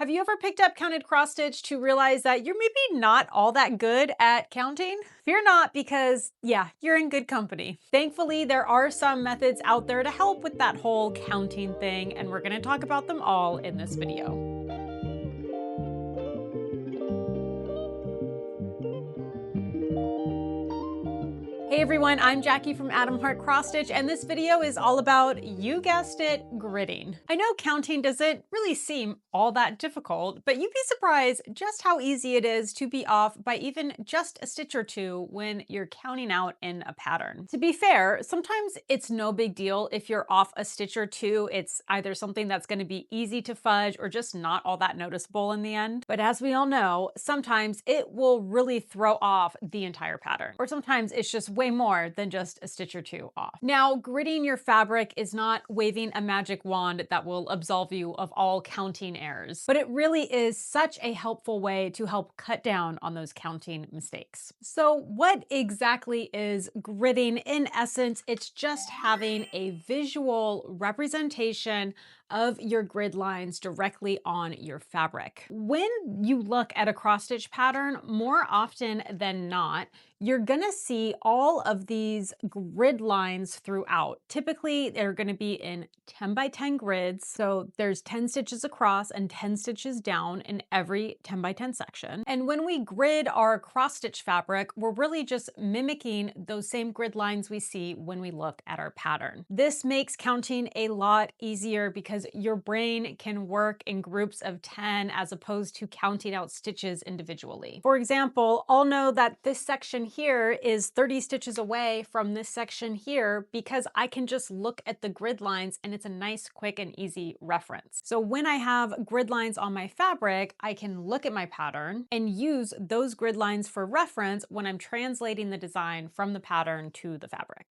Have you ever picked up counted cross stitch to realize that you're maybe not all that good at counting? Fear not, because yeah, you're in good company. Thankfully, there are some methods out there to help with that whole counting thing, and we're gonna talk about them all in this video. Hey everyone, I'm Jackie from Adam Hart Cross Stitch, and this video is all about, you guessed it, gridding. I know counting doesn't really seem all that difficult, but you'd be surprised just how easy it is to be off by even just a stitch or two when you're counting out in a pattern. To be fair, sometimes it's no big deal if you're off a stitch or two. It's either something that's going to be easy to fudge or just not all that noticeable in the end. But as we all know, sometimes it will really throw off the entire pattern, or sometimes it's just way more than just a stitch or two off. Now, gridding your fabric is not waving a magic wand that will absolve you of all counting errors, but it really is such a helpful way to help cut down on those counting mistakes. So what exactly is gridding? In essence, it's just having a visual representation of your grid lines directly on your fabric. When you look at a cross stitch pattern, more often than not, you're gonna see all of these grid lines throughout. Typically, they're gonna be in 10 by 10 grids. So there's 10 stitches across and 10 stitches down in every 10 by 10 section. And when we grid our cross stitch fabric, we're really just mimicking those same grid lines we see when we look at our pattern. This makes counting a lot easier because your brain can work in groups of 10 as opposed to counting out stitches individually. For example, I'll know that this section here is 30 stitches away from this section here because I can just look at the grid lines and it's a nice, quick, and easy reference. So when I have grid lines on my fabric, I can look at my pattern and use those grid lines for reference when I'm translating the design from the pattern to the fabric.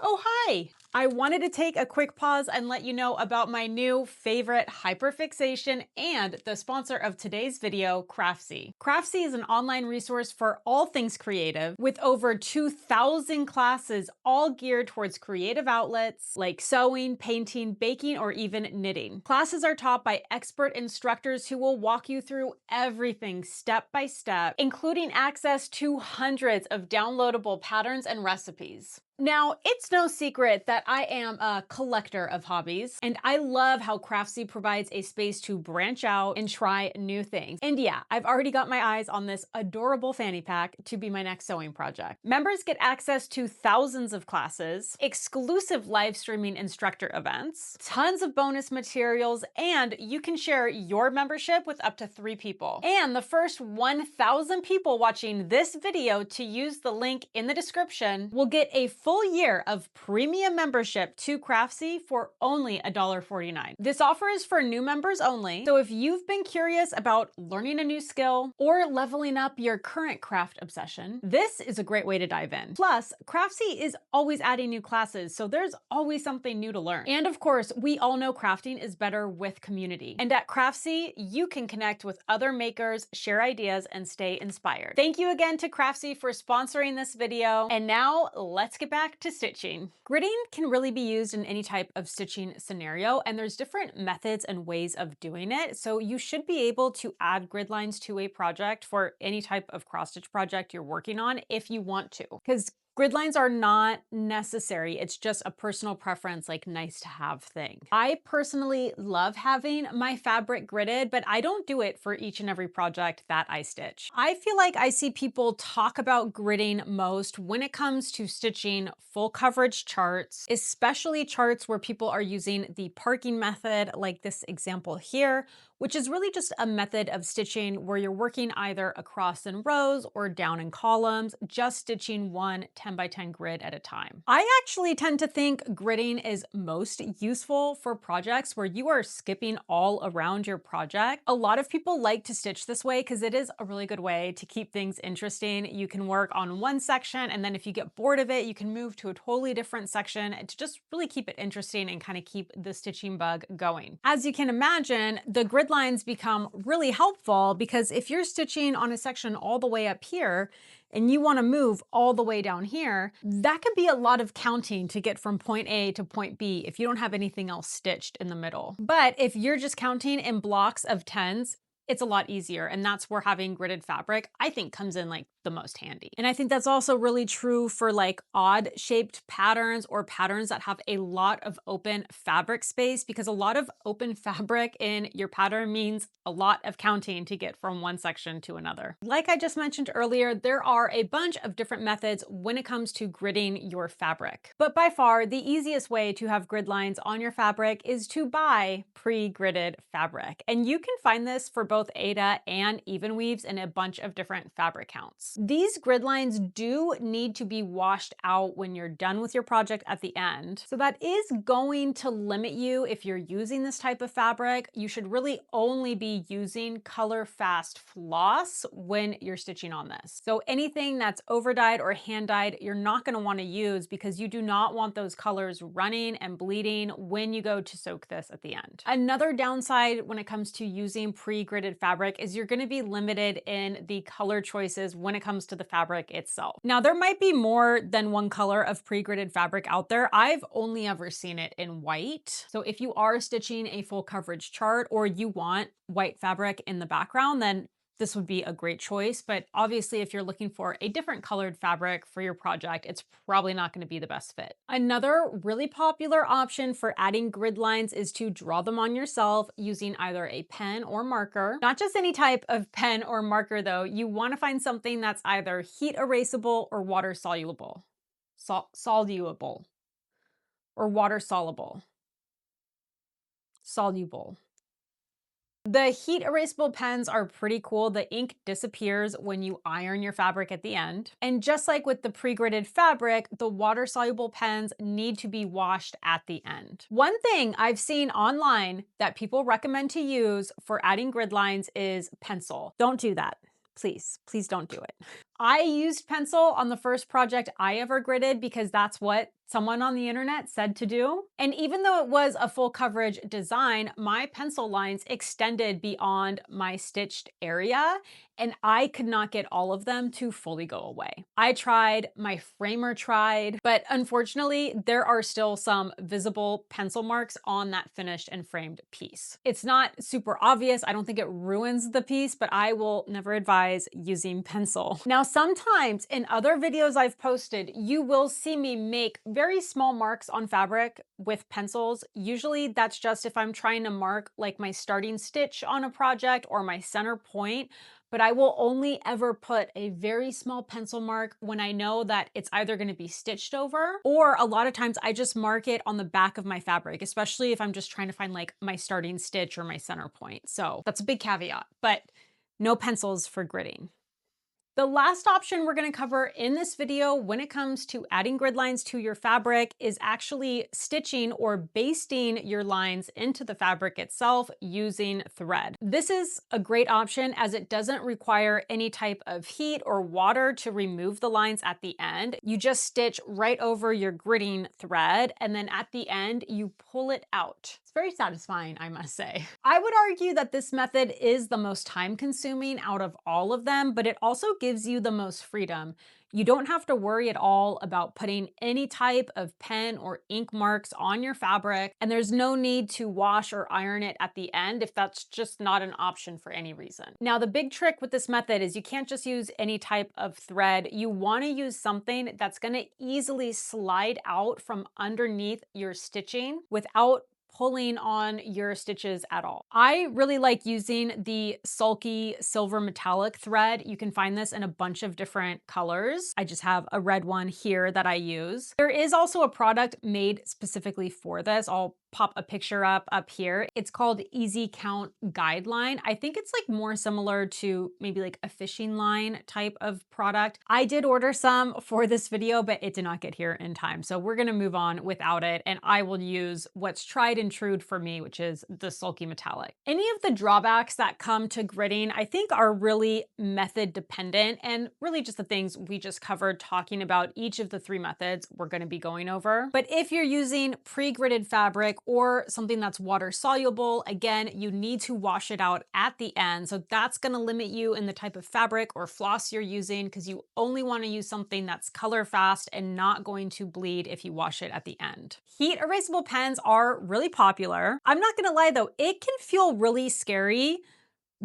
Oh, hi! I wanted to take a quick pause and let you know about my new favorite hyperfixation and the sponsor of today's video, Craftsy. Craftsy is an online resource for all things creative with over 2,000 classes all geared towards creative outlets like sewing, painting, baking, or even knitting. Classes are taught by expert instructors who will walk you through everything step by step, including access to hundreds of downloadable patterns and recipes. Now, it's no secret that I am a collector of hobbies, and I love how Craftsy provides a space to branch out and try new things. And yeah, I've already got my eyes on this adorable fanny pack to be my next sewing project. Members get access to thousands of classes, exclusive live streaming instructor events, tons of bonus materials, and you can share your membership with up to 3 people. And the first 1,000 people watching this video to use the link in the description will get a full year of premium membership to Craftsy for only $1.49. This offer is for new members only, so if you've been curious about learning a new skill or leveling up your current craft obsession, this is a great way to dive in. Plus, Craftsy is always adding new classes, so there's always something new to learn. And of course, we all know crafting is better with community. And at Craftsy, you can connect with other makers, share ideas, and stay inspired. Thank you again to Craftsy for sponsoring this video. And now let's get back to stitching. Gridding can really be used in any type of stitching scenario, and there's different methods and ways of doing it. So you should be able to add grid lines to a project for any type of cross stitch project you're working on if you want to, because grid lines are not necessary. It's just a personal preference, like nice to have thing. I personally love having my fabric gridded, but I don't do it for each and every project that I stitch. I feel like I see people talk about gridding most when it comes to stitching full coverage charts, especially charts where people are using the parking method, like this example here, which is really just a method of stitching where you're working either across in rows or down in columns, just stitching one 10 by 10 grid at a time. I actually tend to think gridding is most useful for projects where you are skipping all around your project. A lot of people like to stitch this way because it is a really good way to keep things interesting. You can work on one section, and then if you get bored of it, you can move to a totally different section to just really keep it interesting and kind of keep the stitching bug going. As you can imagine, the grid lines become really helpful because if you're stitching on a section all the way up here, and you want to move all the way down here, that could be a lot of counting to get from point A to point B if you don't have anything else stitched in the middle. But if you're just counting in blocks of 10s, it's a lot easier. And that's where having gridded fabric, I think, comes in like the most handy. And I think that's also really true for like odd shaped patterns or patterns that have a lot of open fabric space, because a lot of open fabric in your pattern means a lot of counting to get from one section to another. Like I just mentioned earlier, there are a bunch of different methods when it comes to gridding your fabric. But by far, the easiest way to have grid lines on your fabric is to buy pre-gridded fabric. And you can find this for both Aida and even weaves in a bunch of different fabric counts. These grid lines do need to be washed out when you're done with your project at the end. So that is going to limit you if you're using this type of fabric. You should really only be using color fast floss when you're stitching on this. So anything that's over dyed or hand dyed, you're not going to want to use, because you do not want those colors running and bleeding when you go to soak this at the end. Another downside when it comes to using pre-gridded fabric is you're going to be limited in the color choices when it comes to the fabric itself. Now, there might be more than one color of pre-gridded fabric out there. I've only ever seen it in white. So if you are stitching a full coverage chart or you want white fabric in the background, then this would be a great choice. But obviously, if you're looking for a different colored fabric for your project, it's probably not going to be the best fit. Another really popular option for adding grid lines is to draw them on yourself using either a pen or marker. Not just any type of pen or marker though. You want to find something that's either heat erasable or water soluble. Soluble. Or water soluble. Soluble. The heat erasable pens are pretty cool. The ink disappears when you iron your fabric at the end. And just like with the pre-gridded fabric, the water-soluble pens need to be washed at the end. One thing I've seen online that people recommend to use for adding grid lines is pencil. Don't do that. Please, please don't do it. I used pencil on the first project I ever gridded because that's what someone on the internet said to do. And even though it was a full coverage design, my pencil lines extended beyond my stitched area, and I could not get all of them to fully go away. I tried, my framer tried, but unfortunately, there are still some visible pencil marks on that finished and framed piece. It's not super obvious. I don't think it ruins the piece, but I will never advise using pencil. Now, sometimes in other videos I've posted, you will see me make very small marks on fabric with pencils. Usually that's just if I'm trying to mark like my starting stitch on a project or my center point, but I will only ever put a very small pencil mark when I know that it's either going to be stitched over, or a lot of times I just mark it on the back of my fabric, especially if I'm just trying to find like my starting stitch or my center point. So that's a big caveat, but no pencils for gridding. The last option we're going to cover in this video when it comes to adding grid lines to your fabric is actually stitching or basting your lines into the fabric itself using thread. This is a great option as it doesn't require any type of heat or water to remove the lines at the end. You just stitch right over your gridding thread, and then at the end you pull it out. It's very satisfying, I must say. I would argue that this method is the most time consuming out of all of them, but it also gives you the most freedom. You don't have to worry at all about putting any type of pen or ink marks on your fabric, and there's no need to wash or iron it at the end if that's just not an option for any reason. Now, the big trick with this method is you can't just use any type of thread. You want to use something that's going to easily slide out from underneath your stitching without pulling on your stitches at all. I really like using the Sulky silver metallic thread. You can find this in a bunch of different colors. I just have a red one here that I use. There is also a product made specifically for this. I'll pop a picture up here. It's called Easy Count Guideline. I think it's like more similar to maybe like a fishing line type of product. I did order some for this video, but it did not get here in time. So we're gonna move on without it, and I will use what's tried and true for me, which is the Sulky metallic. Any of the drawbacks that come to gridding, I think are really method dependent, and really just the things we just covered talking about each of the three methods we're gonna be going over. But if you're using pre-gridded fabric or something that's water soluble, again, you need to wash it out at the end. So that's going to limit you in the type of fabric or floss you're using, because you only want to use something that's color fast and not going to bleed if you wash it at the end. Heat erasable pens are really popular. I'm not going to lie though, it can feel really scary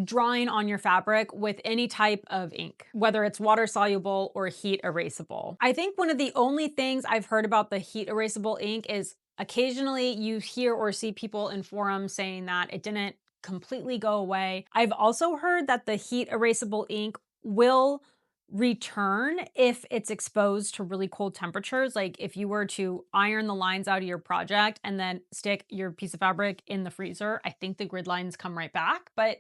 drawing on your fabric with any type of ink, whether it's water soluble or heat erasable. I think one of the only things I've heard about the heat erasable ink is occasionally you hear or see people in forums saying that it didn't completely go away. I've also heard that the heat erasable ink will return if it's exposed to really cold temperatures. Like if you were to iron the lines out of your project and then stick your piece of fabric in the freezer, I think the grid lines come right back. But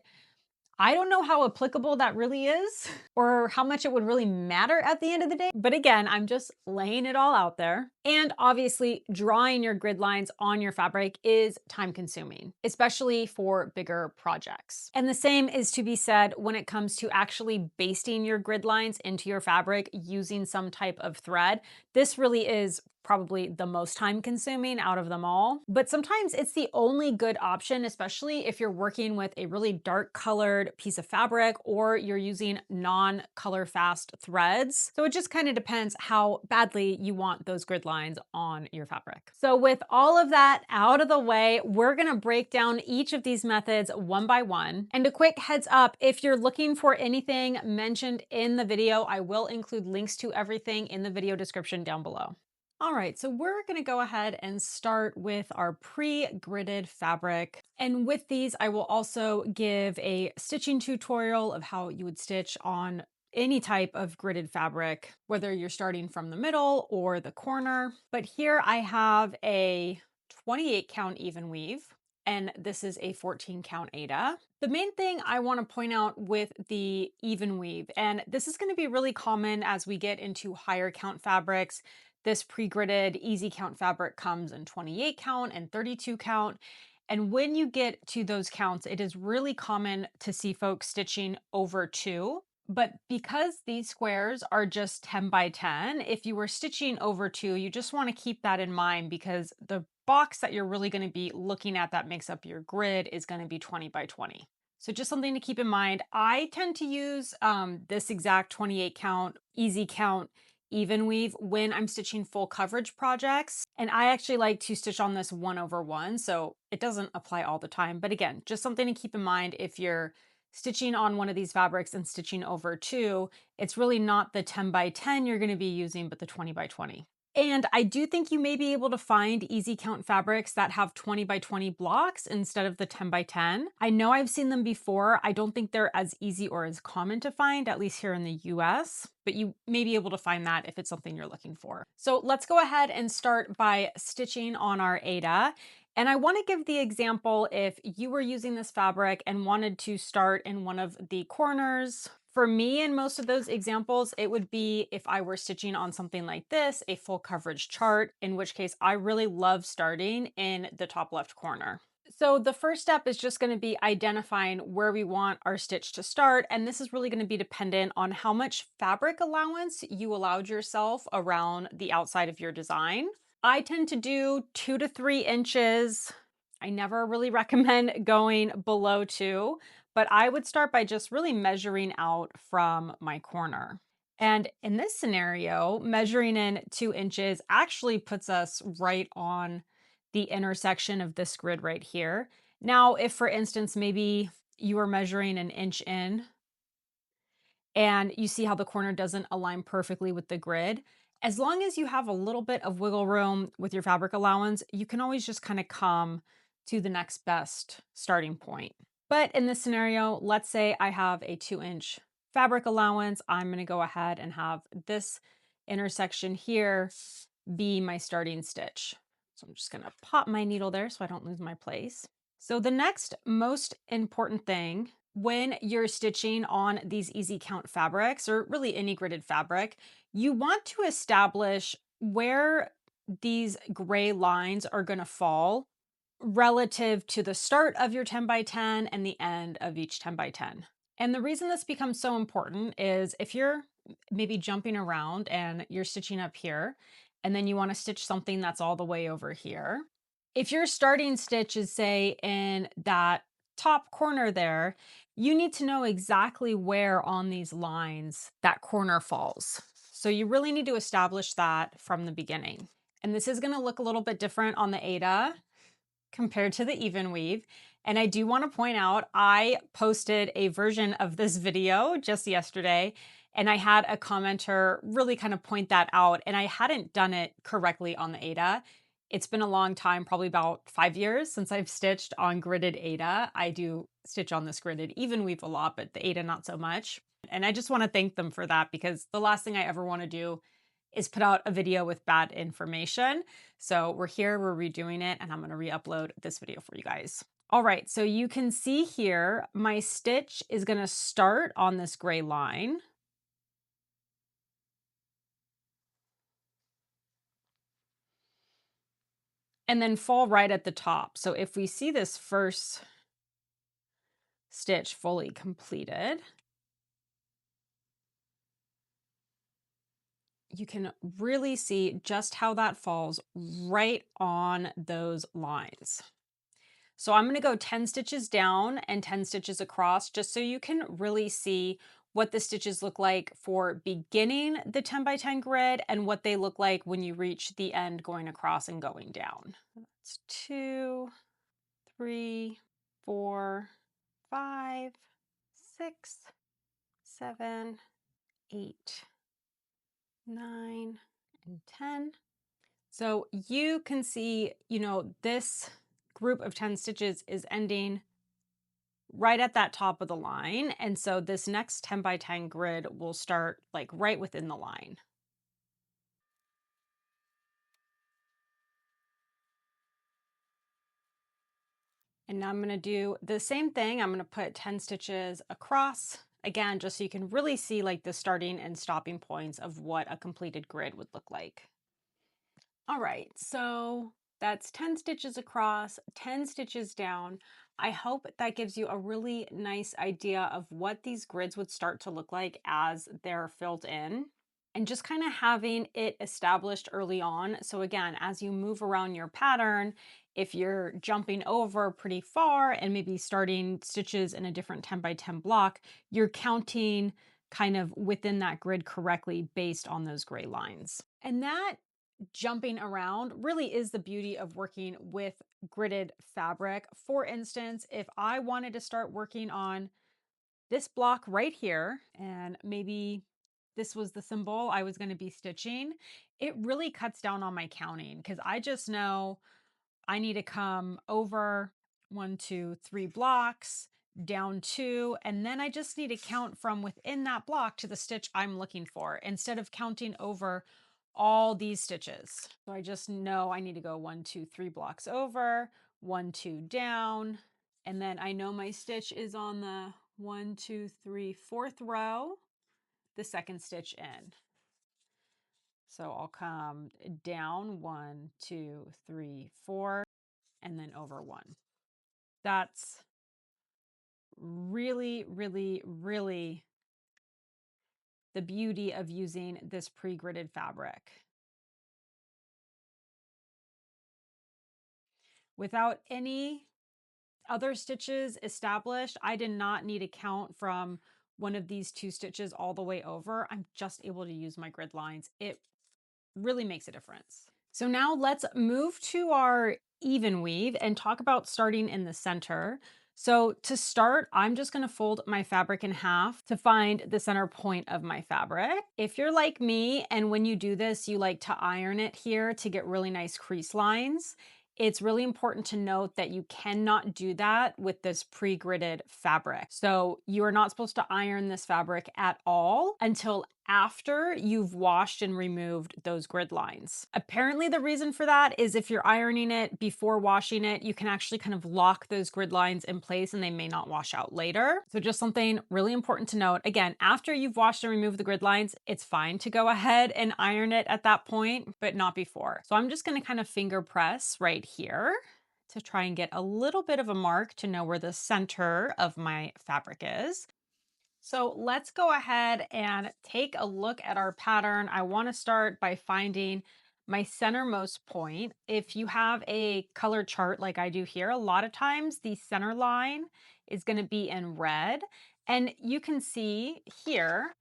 I don't know how applicable that really is or how much it would really matter at the end of the day. But again, I'm just laying it all out there. And obviously, drawing your grid lines on your fabric is time consuming, especially for bigger projects. And the same is to be said when it comes to actually basting your grid lines into your fabric using some type of thread. This really is probably the most time consuming out of them all. But sometimes it's the only good option, especially if you're working with a really dark colored piece of fabric or you're using non-color fast threads. So it just kind of depends how badly you want those grid lines on your fabric. So with all of that out of the way, we're gonna break down each of these methods one by one. And a quick heads up, if you're looking for anything mentioned in the video, I will include links to everything in the video description down below. All right, so we're gonna go ahead and start with our pre-gridded fabric. And with these, I will also give a stitching tutorial of how you would stitch on any type of gridded fabric, whether you're starting from the middle or the corner. But here I have a 28 count even weave, and this is a 14 count Aida. The main thing I want to point out with the even weave, and this is going to be really common as we get into higher count fabrics. This pre-gridded easy count fabric comes in 28 count and 32 count. And when you get to those counts, it is really common to see folks stitching over 2. But because these squares are just 10 by 10, if you were stitching over 2, you just want to keep that in mind, because the box that you're really going to be looking at that makes up your grid is going to be 20 by 20. So just something to keep in mind. I tend to use this exact 28 count, easy count, even weave when I'm stitching full coverage projects. And I actually like to stitch on this 1/1, so it doesn't apply all the time. But again, just something to keep in mind if you're stitching on one of these fabrics and stitching over 2, it's really not the 10 by 10 you're going to be using, but the 20 by 20. And I do think you may be able to find easy count fabrics that have 20 by 20 blocks instead of the 10 by 10. I know I've seen them before. I don't think they're as easy or as common to find, at least here in the US, but you may be able to find that if it's something you're looking for. So let's go ahead and start by stitching on our Aida. And I want to give the example if you were using this fabric and wanted to start in one of the corners. For me, in most of those examples, it would be if I were stitching on something like this, a full coverage chart, in which case I really love starting in the top left corner. So the first step is just going to be identifying where we want our stitch to start. And this is really going to be dependent on how much fabric allowance you allowed yourself around the outside of your design. I tend to do 2 to 3 inches. I never really recommend going below 2, but I would start by just really measuring out from my corner. And in this scenario, measuring in 2 inches actually puts us right on the intersection of this grid right here. Now, if for instance, maybe you are measuring an inch in and you see how the corner doesn't align perfectly with the grid, as long as you have a little bit of wiggle room with your fabric allowance, you can always just kind of come to the next best starting point. But in this scenario, let's say I have a 2-inch fabric allowance. I'm going to go ahead and have this intersection here be my starting stitch. So I'm just going to pop my needle there so I don't lose my place. So the next most important thing when you're stitching on these easy count fabrics, or really any gridded fabric, you want to establish where these gray lines are going to fall relative to the start of your 10 by 10 and the end of each 10 by 10. And the reason this becomes so important is if you're maybe jumping around and you're stitching up here, and then you want to stitch something that's all the way over here, If your starting stitch is, say, in that top corner there, you need to know exactly where on these lines that corner falls. So you really need to establish that from the beginning. And this is going to look a little bit different on the Aida compared to the even weave. And I do want to point out, I posted a version of this video just yesterday, and I had a commenter really kind of point that out, and I hadn't done it correctly on the Aida. It's been a long time, probably about 5 years since I've stitched on gridded Aida. I do stitch on this gridded even weave a lot, but the Aida not so much. And I just want to thank them for that, because the last thing I ever want to do is put out a video with bad information. So we're here, we're redoing it, and I'm going to re-upload this video for you guys. All right, so you can see here, my stitch is going to start on this gray line. And then fall right at the top. So if we see this first stitch fully completed, you can really see just how that falls right on those lines. So I'm going to go 10 stitches down and 10 stitches across, just so you can really see what the stitches look like for beginning the 10 by 10 grid and what they look like when you reach the end going across and going down. That's 2, 3, 4, 5, 6, 7, 8, 9, and 10. So you can see, this group of 10 stitches is ending right at that top of the line. And so this next 10 by 10 grid will start like right within the line. And now I'm going to do the same thing. I'm going to put 10 stitches across, again, just so you can really see like the starting and stopping points of what a completed grid would look like. All right, so that's 10 stitches across, 10 stitches down. I hope that gives you a really nice idea of what these grids would start to look like as they're filled in. And just kind of having it established early on. So again, as you move around your pattern, if you're jumping over pretty far and maybe starting stitches in a different 10 by 10 block, you're counting kind of within that grid correctly based on those gray lines. And that jumping around really is the beauty of working with gridded fabric. For instance, if I wanted to start working on this block right here, and maybe this was the symbol I was going to be stitching, it really cuts down on my counting, because I just know I need to come over 1, 2, 3 blocks, down 2, and then I just need to count from within that block to the stitch I'm looking for, instead of counting over all these stitches. So I just know I need to go 1, 2, 3 blocks over, 1, 2 down, and then I know my stitch is on the 1, 2, 3, 4th row, the second stitch in. So I'll come down 1, 2, 3, 4, and then over 1. That's really, really, really the beauty of using this pre-gridded fabric. Without any other stitches established, I did not need to count from one of these 2 stitches all the way over. I'm just able to use my grid lines. It really makes a difference. So now let's move to our even weave and talk about starting in the center. So to start, I'm just going to fold my fabric in half to find the center point of my fabric. If you're like me, and when you do this, you like to iron it here to get really nice crease lines, it's really important to note that you cannot do that with this pre-gridded fabric. So you are not supposed to iron this fabric at all until after you've washed and removed those grid lines. Apparently the reason for that is if you're ironing it before washing it, you can actually kind of lock those grid lines in place and they may not wash out later. So just something really important to note. Again, after you've washed and removed the grid lines, it's fine to go ahead and iron it at that point, but not before. So I'm just going to kind of finger press right here to try and get a little bit of a mark to know where the center of my fabric is. So let's go ahead and take a look at our pattern. I want to start by finding my centermost point, if you have a color chart like I do here, a lot of times the center line is going to be in red. And you can see here,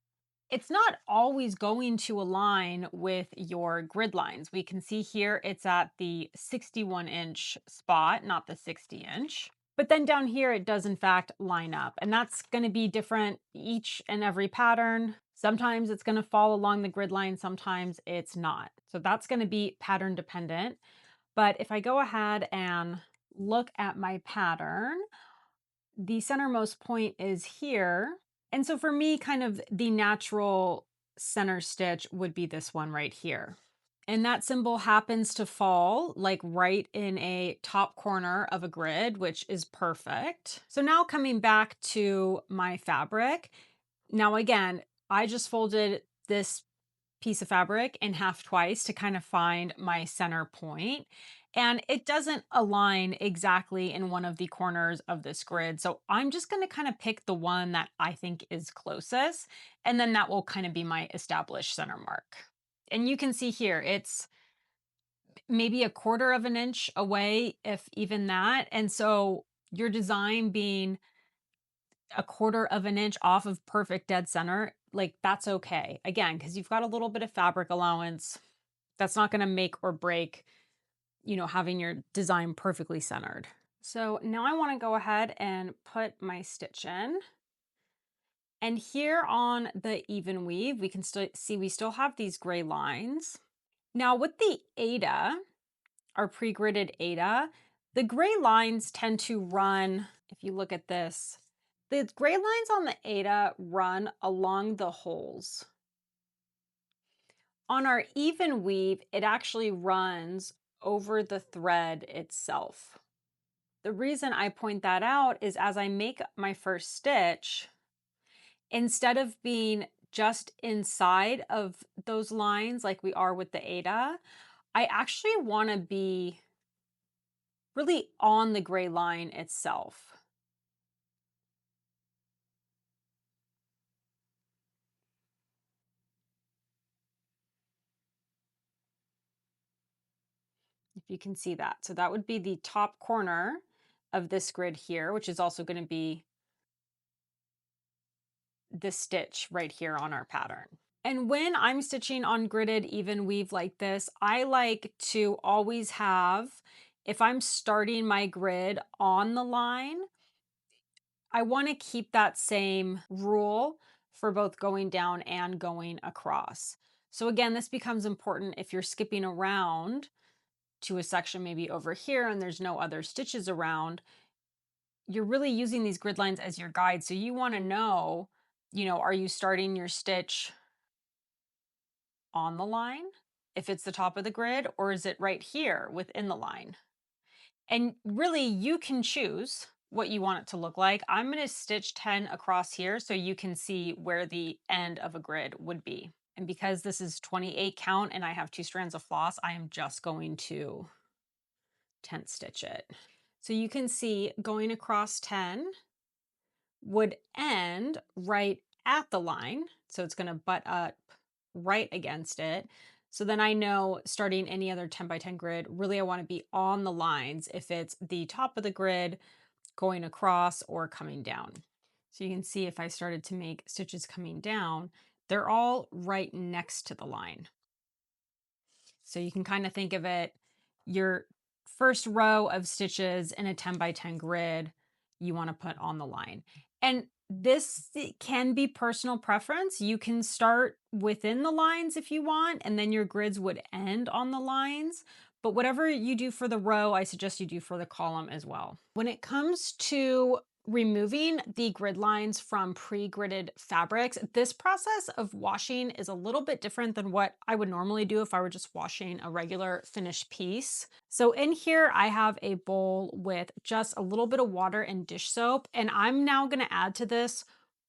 it's not always going to align with your grid lines. We can see here it's at the 61-inch spot, not the 60-inch. But then down here, it does in fact line up, and that's going to be different each and every pattern. Sometimes it's going to fall along the grid line, sometimes it's not. So that's going to be pattern dependent. But if I go ahead and look at my pattern, the centermost point is here. And so for me, kind of the natural center stitch would be this one right here. And that symbol happens to fall like right in a top corner of a grid, which is perfect. So now coming back to my fabric. Now again, I just folded this piece of fabric in half twice to kind of find my center point. And it doesn't align exactly in one of the corners of this grid. So I'm just going to kind of pick the one that I think is closest. And then that will kind of be my established center mark. And you can see here, it's maybe a quarter of an inch away, if even that. And so your design being a quarter of an inch off of perfect dead center, like that's okay. Again, because you've got a little bit of fabric allowance. That's not going to make or break, having your design perfectly centered. So now I want to go ahead and put my stitch in. And here on the even weave, we can still see we still have these gray lines. Now with the Aida, our pre-gridded Aida, the gray lines tend to run, if you look at this, the gray lines on the Aida run along the holes. On our even weave, it actually runs over the thread itself. The reason I point that out is as I make my first stitch, instead of being just inside of those lines like we are with the Aida, I actually want to be really on the gray line itself. If you can see that. So that would be the top corner of this grid here, which is also going to be this stitch right here on our pattern. And when I'm stitching on gridded even weave like this, I like to always have, if I'm starting my grid on the line, I want to keep that same rule for both going down and going across. So again, this becomes important if you're skipping around to a section maybe over here and there's no other stitches around. You're really using these grid lines as your guide. So you want to know, are you starting your stitch on the line if it's the top of the grid, or is it right here within the line? And really you can choose what you want it to look like. I'm going to stitch 10 across here so you can see where the end of a grid would be. And because this is 28 count and I have 2 strands of floss, I am just going to 10 stitch it. So you can see going across 10 would end right at the line. So it's going to butt up right against it. So then I know starting any other 10 by 10 grid, really I want to be on the lines if it's the top of the grid going across or coming down. So you can see if I started to make stitches coming down, they're all right next to the line. So you can kind of think of it, your first row of stitches in a 10 by 10 grid, you want to put on the line. And this can be personal preference. You can start within the lines if you want, and then your grids would end on the lines. But whatever you do for the row, I suggest you do for the column as well. When it comes to removing the grid lines from pre-gridded fabrics, this process of washing is a little bit different than what I would normally do if I were just washing a regular finished piece. So in here, I have a bowl with just a little bit of water and dish soap, and I'm now gonna add to this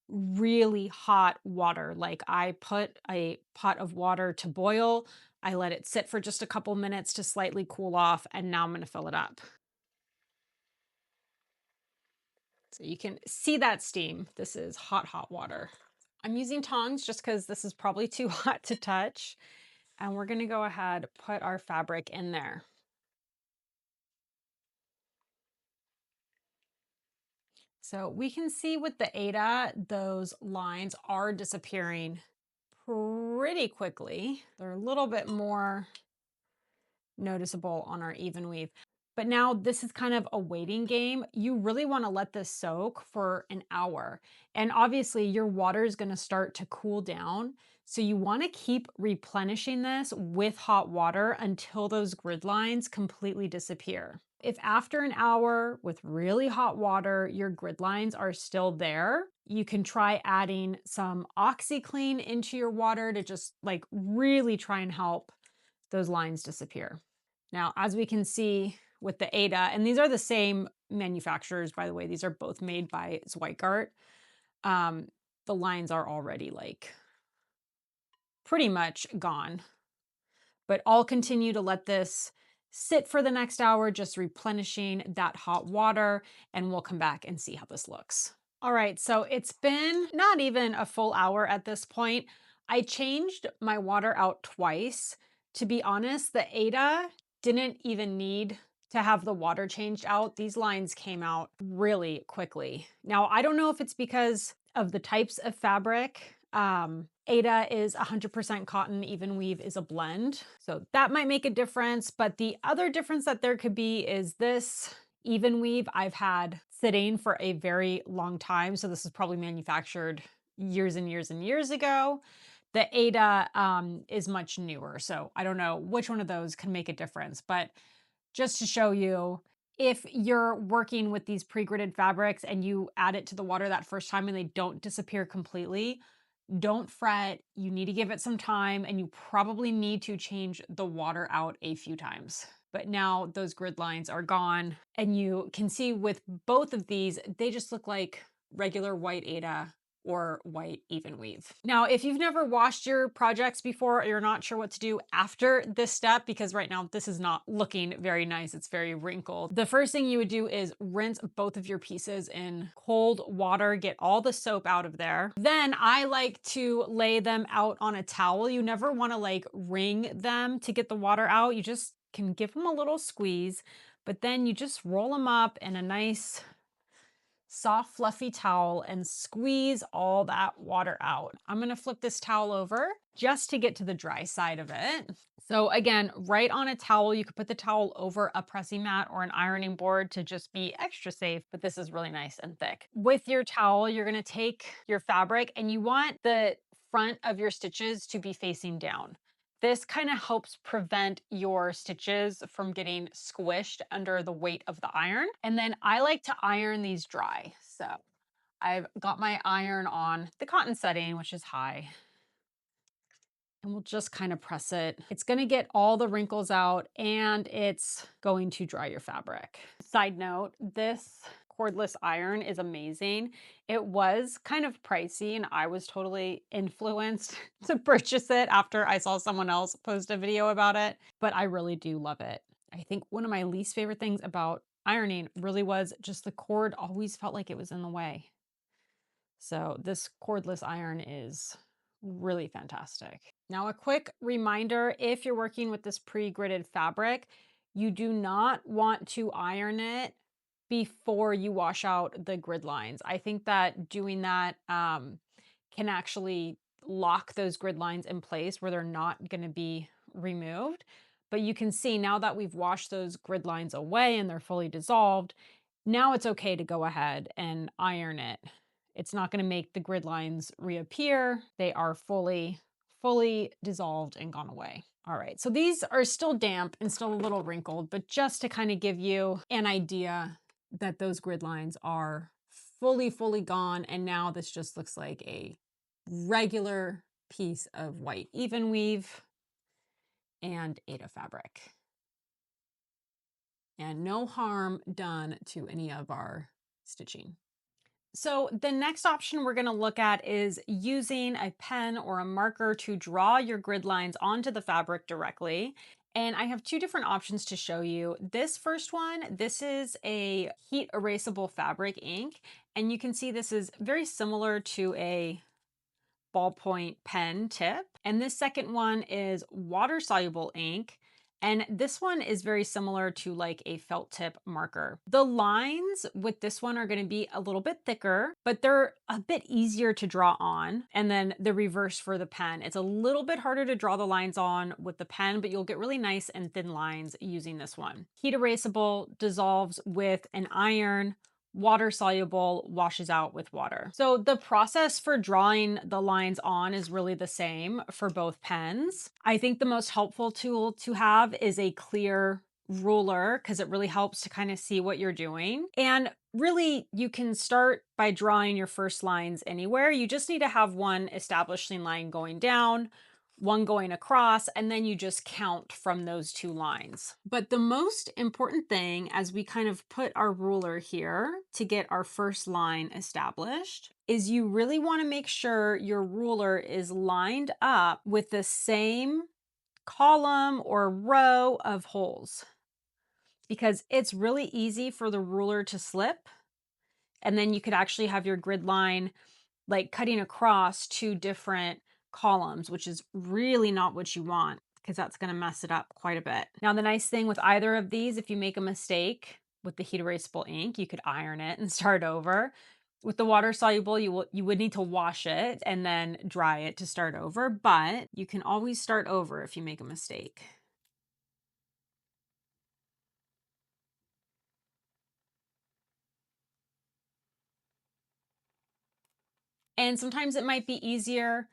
really hot water. Like I put a pot of water to boil, I let it sit for just a couple minutes to slightly cool off, and now I'm gonna fill it up. So you can see that steam. This is hot, hot water. I'm using tongs just because this is probably too hot to touch. And we're gonna go ahead, put our fabric in there. So we can see with the Ada, those lines are disappearing pretty quickly. They're a little bit more noticeable on our even weave. But now this is kind of a waiting game. You really want to let this soak for an hour. And obviously your water is going to start to cool down. So you want to keep replenishing this with hot water until those grid lines completely disappear. If after an hour with really hot water, your grid lines are still there, you can try adding some OxyClean into your water to just like really try and help those lines disappear. Now, as we can see with the Ada, and these are the same manufacturers, by the way, these are both made by Zweigart. The lines are already like pretty much gone, but I'll continue to let this sit for the next hour, just replenishing that hot water, and we'll come back and see how this looks. All right, so it's been not even a full hour at this point. I changed my water out twice. To be honest, the Ada didn't even need to have the water changed out. These lines came out really quickly. Now, I don't know if it's because of the types of fabric. Ada is 100% cotton, even weave is a blend. So that might make a difference. But the other difference that there could be is this even weave I've had sitting for a very long time. So this is probably manufactured years and years and years ago. The Ada is much newer. So I don't know which one of those can make a difference. But just to show you, if you're working with these pre-gridded fabrics and you add it to the water that first time and they don't disappear completely, don't fret. You need to give it some time, and you probably need to change the water out a few times. But now those grid lines are gone, and you can see with both of these, they just look like regular white Ada or white even weave. Now, if you've never washed your projects before, or you're not sure what to do after this step, because right now this is not looking very nice, it's very wrinkled. The first thing you would do is rinse both of your pieces in cold water, get all the soap out of there. Then I like to lay them out on a towel. You never want to like wring them to get the water out. You just can give them a little squeeze, but then you just roll them up in a nice soft, fluffy towel and squeeze all that water out. I'm gonna flip this towel over just to get to the dry side of it. So again, right on a towel, you could put the towel over a pressing mat or an ironing board to just be extra safe, but this is really nice and thick. With your towel, you're gonna take your fabric and you want the front of your stitches to be facing down. This kind of helps prevent your stitches from getting squished under the weight of the iron. And then I like to iron these dry. So I've got my iron on the cotton setting, which is high. And we'll just kind of press it. It's going to get all the wrinkles out and it's going to dry your fabric. Side note, this cordless iron is amazing. It was kind of pricey and I was totally influenced to purchase it after I saw someone else post a video about it, but I really do love it. I think one of my least favorite things about ironing really was just the cord always felt like it was in the way. So this cordless iron is really fantastic. Now, a quick reminder, if you're working with this pre-gridded fabric, you do not want to iron it before you wash out the grid lines. I think that doing that can actually lock those grid lines in place where they're not going to be removed. But you can see now that we've washed those grid lines away and they're fully dissolved, now it's okay to go ahead and iron it. It's not going to make the grid lines reappear. They are fully dissolved and gone away. All right, so these are still damp and still a little wrinkled, but just to kind of give you an idea that those grid lines are fully gone. And now this just looks like a regular piece of white even weave and Ada fabric. And no harm done to any of our stitching. So the next option we're going to look at is using a pen or a marker to draw your grid lines onto the fabric directly. And I have two different options to show you. This first one, this is a heat erasable fabric ink. And you can see this is very similar to a ballpoint pen tip. And this second one is water-soluble ink. And this one is very similar to like a felt tip marker. The lines with this one are going to be a little bit thicker, but they're a bit easier to draw on. And then the reverse for the pen. It's a little bit harder to draw the lines on with the pen, but you'll get really nice and thin lines using this one. Heat erasable dissolves with an iron. Water soluble washes out with water. So the process for drawing the lines on is really the same for both pens. I think the most helpful tool to have is a clear ruler because it really helps to kind of see what you're doing. And really, you can start by drawing your first lines anywhere. You just need to have one establishing line going down, one going across, and then you just count from those two lines. But the most important thing as we kind of put our ruler here to get our first line established is you really want to make sure your ruler is lined up with the same column or row of holes, because it's really easy for the ruler to slip. And then you could actually have your grid line like cutting across two different columns, which is really not what you want because that's going to mess it up quite a bit. Now, the nice thing with either of these, if you make a mistake with the heat erasable ink, you could iron it and start over. With the water soluble, you would need to wash it and then dry it to start over, but you can always start over if you make a mistake. And sometimes it might be easier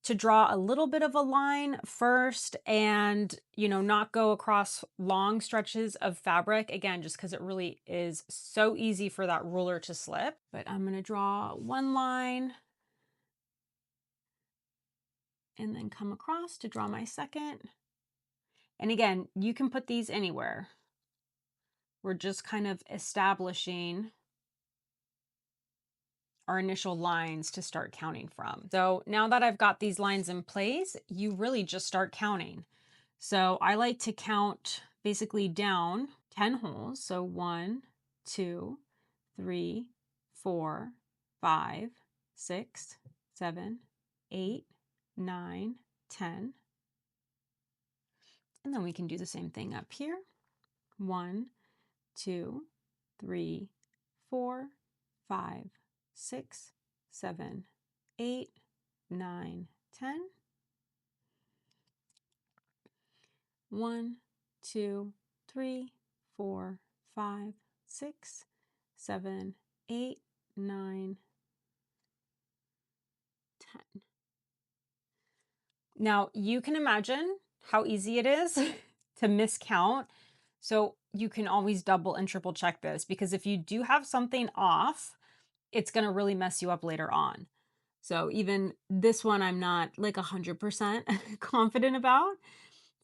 to draw a little bit of a line first and, not go across long stretches of fabric. Again, just because it really is so easy for that ruler to slip. But I'm going to draw one line and then come across to draw my second. And again, you can put these anywhere. We're just kind of establishing our initial lines to start counting from. So now that I've got these lines in place, you really just start counting. So I like to count basically down 10 holes. So 1, 2, 3, 4, 5, 6, 7, 8, 9, 10. And then we can do the same thing up here. 1, 2, 3, 4, 5, 6, 7, 8, 9, 10. 1, 2, 3, 4, 5, 6, 7, 8, 9, 10. Now you can imagine how easy it is to miscount. So you can always double and triple check this, because if you do have something off, it's going to really mess you up later on. So even this one, I'm not like 100% confident about.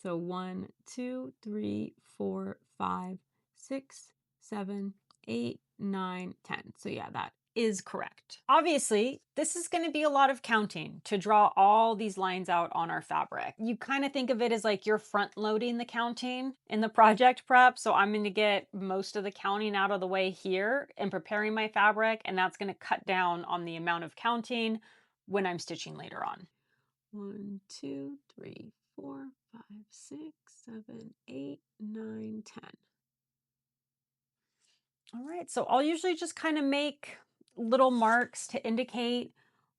So 1, 2, 3, 4, 5, 6, 7, 8, 9, 10. So yeah, that is correct. Obviously, this is going to be a lot of counting to draw all these lines out on our fabric. You kind of think of it as like you're front loading the counting in the project prep. So I'm going to get most of the counting out of the way here and preparing my fabric, and that's going to cut down on the amount of counting when I'm stitching later on. 1, 2, 3, 4, 5, 6, 7, 8, 9, 10. All right, so I'll usually just kind of make little marks to indicate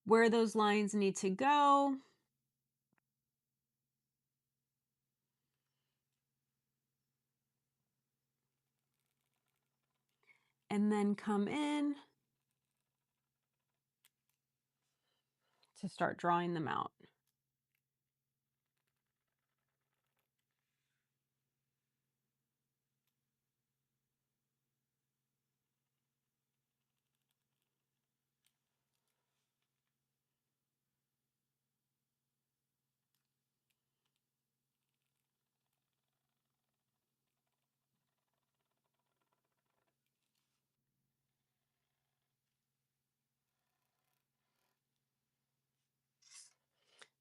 where those lines need to go. And then come in to start drawing them out.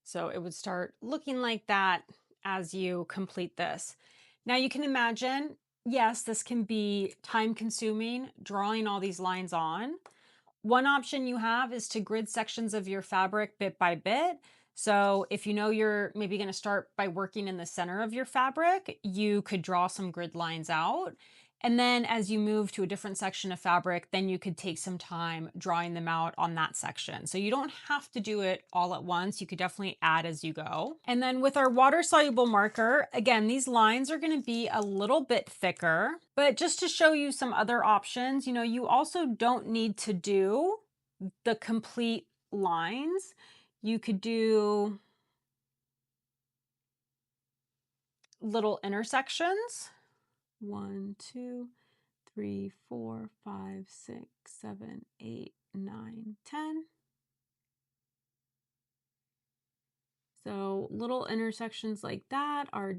So it would start looking like that as you complete this. Now you can imagine, yes, this can be time consuming, drawing all these lines on, One option you have is to grid sections of your fabric bit by bit. So if you know you're maybe going to start by working in the center of your fabric, you could draw some grid lines out. And then as you move to a different section of fabric, then you could take some time drawing them out on that section. So you don't have to do it all at once. You could definitely add as you go. And then with our water-soluble marker, again, these lines are going to be a little bit thicker, but just to show you some other options, you know, you also don't need to do the complete lines. You could do little intersections. 1, 2, 3, 4, 5, 6, 7, 8, 9, 10. So little intersections like that are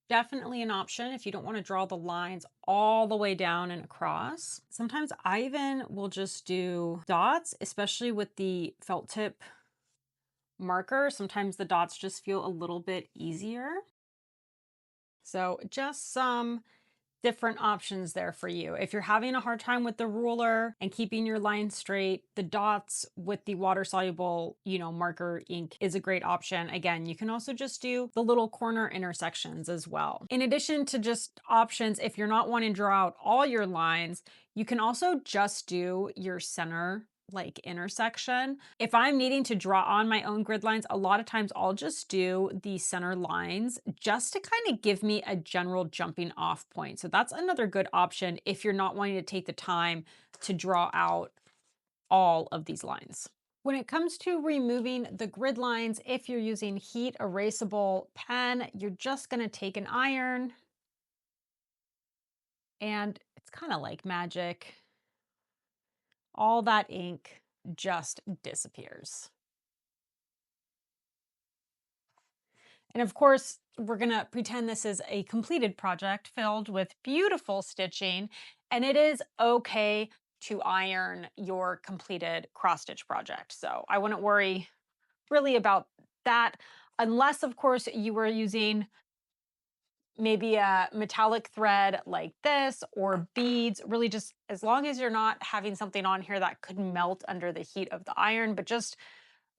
definitely an option if you don't want to draw the lines all the way down and across. Sometimes I even will just do dots, especially with the felt tip marker. Sometimes the dots just feel a little bit easier. So just some different options there for you. If you're having a hard time with the ruler and keeping your line straight, the dots with the water-soluble, you know, marker ink is a great option. Again, you can also just do the little corner intersections as well. In addition to just options, if you're not wanting to draw out all your lines, you can also just do your center like intersection. If I'm needing to draw on my own grid lines, a lot of times I'll just do the center lines just to kind of give me a general jumping off point. So that's another good option if you're not wanting to take the time to draw out all of these lines. When it comes to removing the grid lines, if you're using heat erasable pen, you're just going to take an iron and it's kind of like magic. All that ink just disappears. And of course, we're gonna pretend this is a completed project filled with beautiful stitching, and it is okay to iron your completed cross stitch project. So I wouldn't worry really about that, unless of course you were using maybe a metallic thread like this or beads, really just as long as you're not having something on here that could melt under the heat of the iron, but just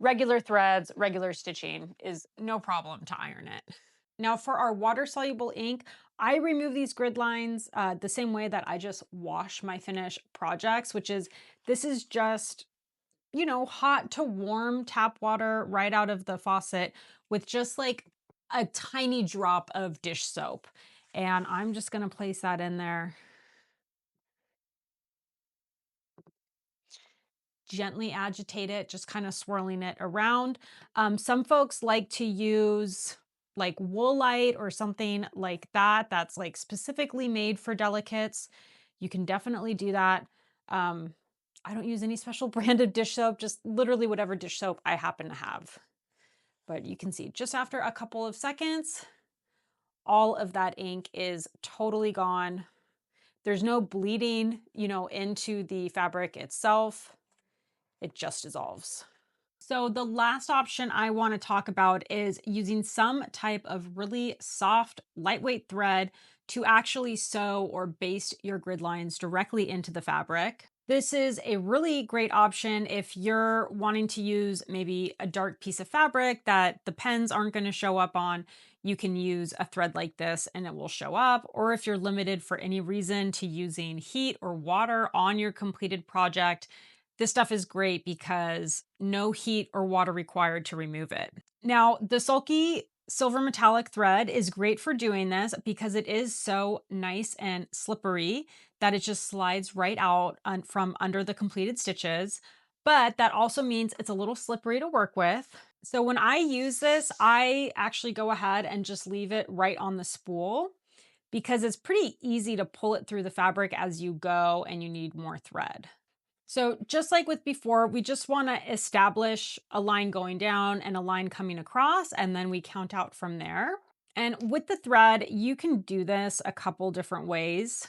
regular threads, regular stitching is no problem to iron it. Now for our water-soluble ink, I remove these grid lines the same way that I just wash my finished projects, which is, this is just, you know, hot to warm tap water right out of the faucet with just like a tiny drop of dish soap. And I'm just gonna place that in there. Gently agitate it, just kind of swirling it around. Some folks like to use like woolite or something like that that's like specifically made for delicates. You can definitely do that. I don't use any special brand of dish soap, just literally whatever dish soap I happen to have. But you can see just after a couple of seconds, all of that ink is totally gone. There's no bleeding, you know, into the fabric itself. It just dissolves. So the last option I want to talk about is using some type of really soft, lightweight thread to actually sew or baste your grid lines directly into the fabric. This is a really great option if you're wanting to use maybe a dark piece of fabric that the pens aren't going to show up on. You can use a thread like this and it will show up. Or if you're limited for any reason to using heat or water on your completed project, this stuff is great because no heat or water required to remove it. Now, the Sulky silver metallic thread is great for doing this because it is so nice and slippery that it just slides right out from under the completed stitches. But that also means it's a little slippery to work with. So when I use this, I actually go ahead and just leave it right on the spool because it's pretty easy to pull it through the fabric as you go and you need more thread. So just like with before, we just want to establish a line going down and a line coming across, and then we count out from there. And with the thread, you can do this a couple different ways.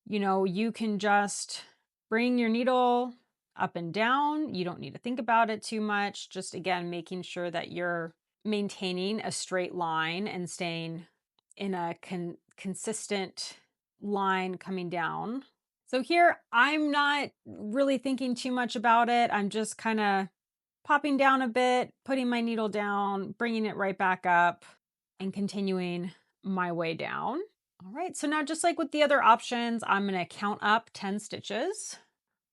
You know, you can just bring your needle up and down. You don't need to think about it too much. Just again, making sure that you're maintaining a straight line and staying in a consistent line coming down. So here, I'm not really thinking too much about it. I'm just kind of popping down a bit, putting my needle down, bringing it right back up, and continuing my way down. All right, so now just like with the other options, I'm going to count up 10 stitches.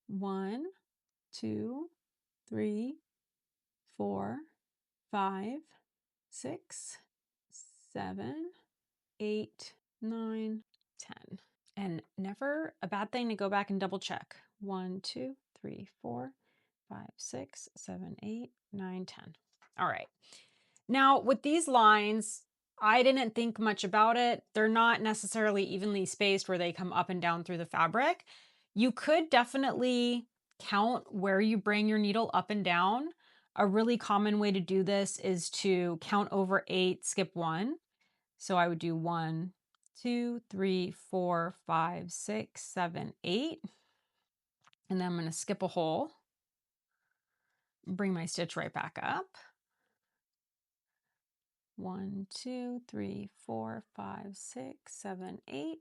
1, 2, 3, 4, 5, 6, 7, 8, 9, 10. And never a bad thing to go back and double check. 1, 2, 3, 4, 5, 6, 7, 8, 9, 10. All right. Now with these lines, I didn't think much about it. They're not necessarily evenly spaced where they come up and down through the fabric. You could definitely count where you bring your needle up and down. A really common way to do this is to count over 8, skip 1. So I would do 1, 2, 3, 4, 5, 6, 7, 8. And then I'm going to skip a hole, bring my stitch right back up. 1, 2, 3, 4, 5, 6, 7, 8.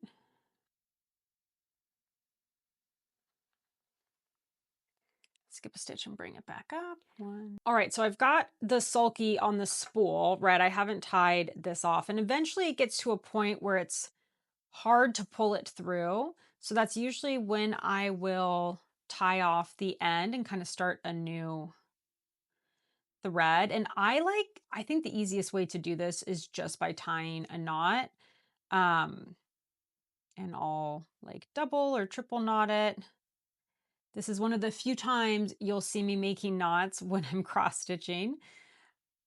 Skip a stitch and bring it back up. 1. All right, so I've got the sulky on the spool, right? I haven't tied this off, and eventually it gets to a point where it's hard to pull it through. So that's usually when I will tie off the end and kind of start a new thread. And I think the easiest way to do this is just by tying a knot. And I'll like double or triple knot it. This is one of the few times you'll see me making knots when I'm cross stitching.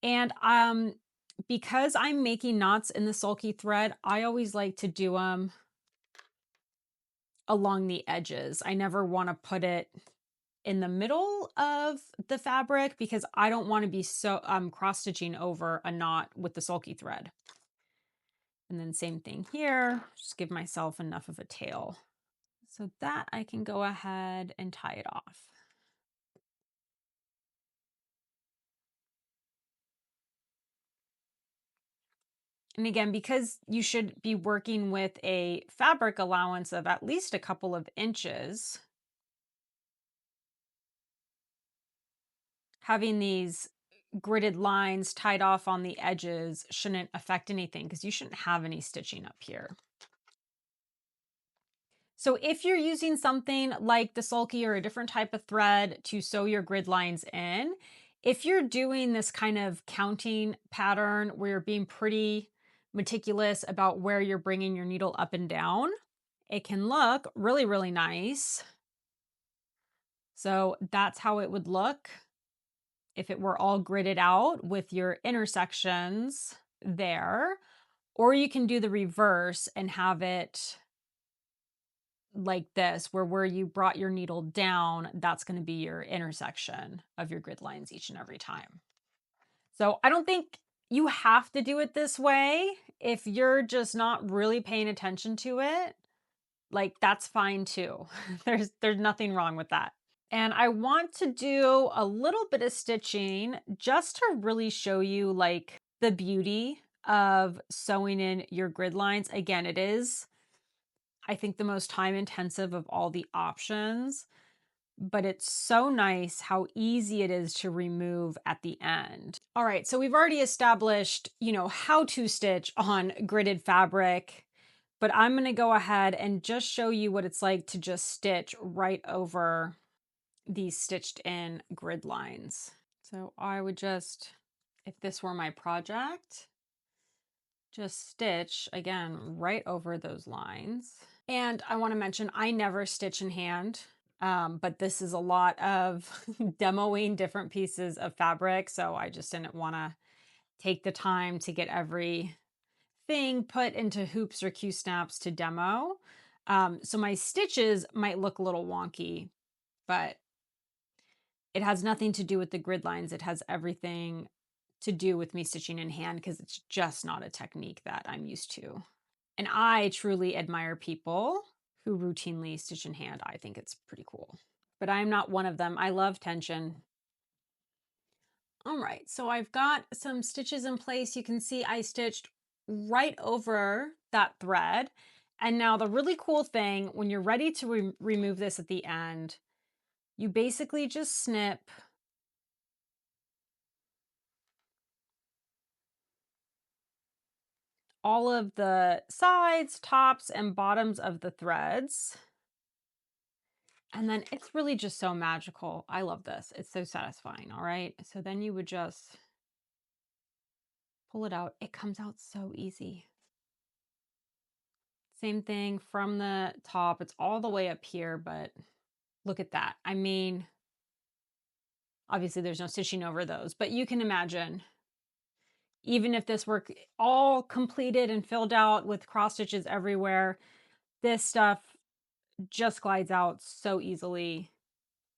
And because I'm making knots in the sulky thread, I always like to do them along the edges. I never want to put it in the middle of the fabric because I don't want to be so cross stitching over a knot with the sulky thread. And then same thing here, just give myself enough of a tail so that I can go ahead and tie it off. And again, because you should be working with a fabric allowance of at least a couple of inches, having these gridded lines tied off on the edges shouldn't affect anything because you shouldn't have any stitching up here. So if you're using something like the sulky or a different type of thread to sew your grid lines in, if you're doing this kind of counting pattern where you're being pretty meticulous about where you're bringing your needle up and down, it can look really, really nice. So that's how it would look if it were all gridded out with your intersections there. Or you can do the reverse and have it like this, where you brought your needle down, that's going to be your intersection of your grid lines each and every time. So I don't think you have to do it this way. If you're just not really paying attention to it, like that's fine too. There's nothing wrong with that. And I want to do a little bit of stitching just to really show you like the beauty of sewing in your grid lines. Again, it is, I think, the most time intensive of all the options, but it's so nice how easy it is to remove at the end. All right, so we've already established, how to stitch on gridded fabric, but I'm gonna go ahead and just show you what it's like to just stitch right over these stitched in grid lines. So I would just, if this were my project, just stitch again right over those lines. And I want to mention, I never stitch in hand, but this is a lot of demoing different pieces of fabric. So I just didn't want to take the time to get everything put into hoops or Q-snaps to demo. So my stitches might look a little wonky, but it has nothing to do with the grid lines. It has everything to do with me stitching in hand because it's just not a technique that I'm used to. And I truly admire people who routinely stitch in hand. I think it's pretty cool. But I'm not one of them. I love tension. All right, so I've got some stitches in place. You can see I stitched right over that thread. And now the really cool thing, when you're ready to remove this at the end, you basically just snip all of the sides, tops, and bottoms of the threads. And then it's really just so magical. I love this. It's so satisfying. All right. So then you would just pull it out. It comes out so easy. Same thing from the top. It's all the way up here, but look at that. I mean, obviously there's no stitching over those, but you can imagine, even if this were all completed and filled out with cross stitches everywhere, this stuff just glides out so easily.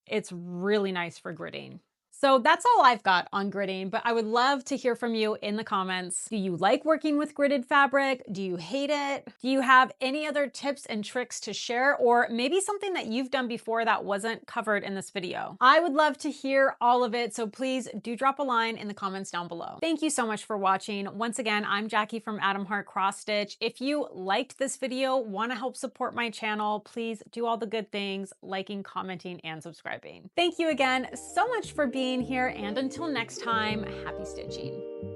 It's really nice for gridding. So that's all I've got on gridding, but I would love to hear from you in the comments. Do you like working with gridded fabric? Do you hate it? Do you have any other tips and tricks to share, or maybe something that you've done before that wasn't covered in this video? I would love to hear all of it, so please do drop a line in the comments down below. Thank you so much for watching. Once again, I'm Jackie from Adam Hart Cross Stitch. If you liked this video, want to help support my channel, please do all the good things, liking, commenting, and subscribing. Thank you again so much for being here, and until next time, happy stitching.